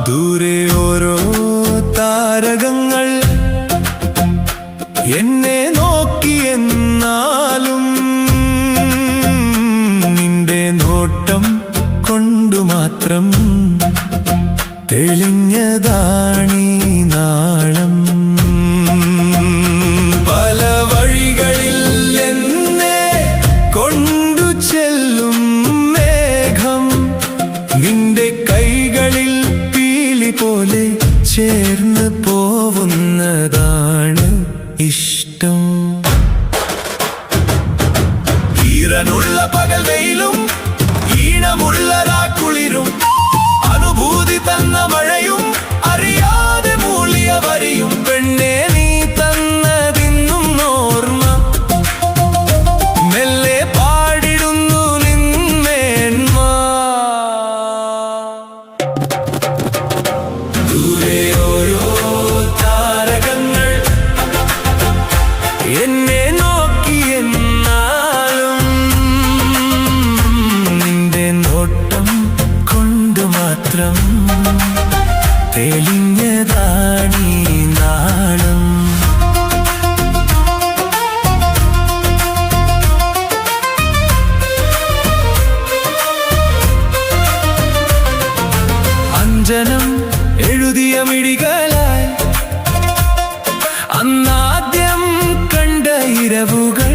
ദൂരെ ഓരോ താരകങ്ങൾ എന്നെ നോക്കിയെന്നാലും നിന്റെ നോട്ടം കൊണ്ടു മാത്രം തെളിഞ്ഞതാണീ നാളം. പല വഴികളിൽ എന്നെ കൊണ്ടു ചെല്ലും മേഘം നിന്റെ കൈകളിൽ പീലി പോലെ ചേർന്ന് പോവുന്നതാണ് ഇഷ്ടം. ഈറനുള്ള പകൽ വെയിലും ഈണമുള്ള രാക്കുളിരും അനുഭൂതി തന്ന മഴയും അറിയാതെ മൂളിയ വരിയും പെണ്ണെ നീ തന്നതിന്നും ഓർമ്മ മെല്ലെ പാടിടുന്നു നിന്മേന്മ. ദൂരെ ഓരോ താരകങ്ങൾ എന്നെ നോക്കിയെന്നാലും നിന്റെ നോട്ടം കൊണ്ടു മാത്രം തെളിഞ്ഞതാണീ നാളം. അഞ്ജനം എഴുതിയ മിഴികളായി അന്നാദ്യം കണ്ട ഇരവുകൾ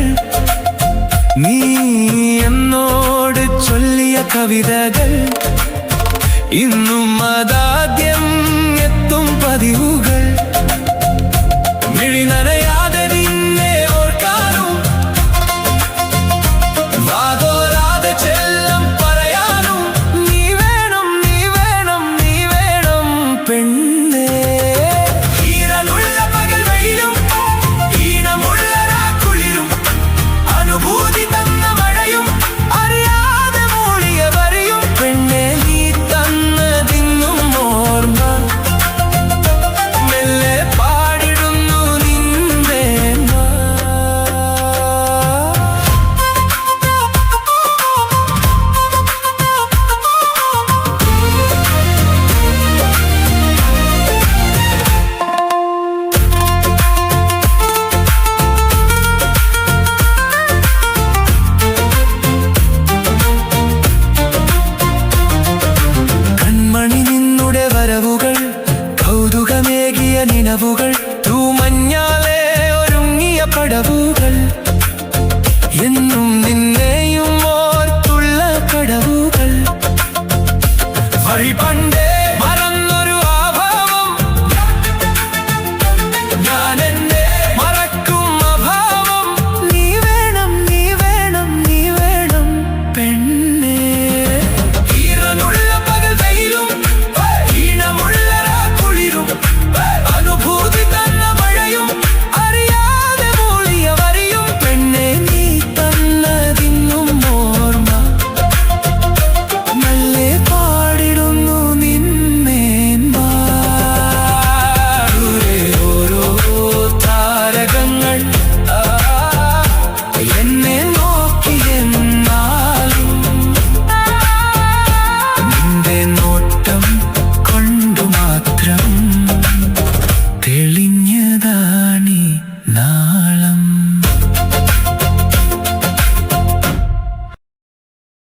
നീ എന്നോട് ചൊല്ലിയ കവിതകൾ ഇന്നും അതാദ്യം എത്തും പതിവുകൾ. മിഴി നനയാതെ നിന്നെ ഓർക്കാനും വാതോരാതെ ചെല്ലം പറയാനും നീ വേണം നീ വേണം നീ വേണം പെണ്ണേ. ഈറനുള്ള പകൽ വെയിലും ഈണമുള്ള രാക്കുളിരും അനുഭൂതി തന്ന മഴയും അറിയാതെ മൂളിയ വരിയും പെണ്ണെ നീ തന്നതിന്നും ഓർമ്മ മെല്ലെ പാടിടുന്നു നിന്റെ കൺമണി നിന്നുടെ വരവുകൾ കൗതുകമേകിയ നിലവുകൾ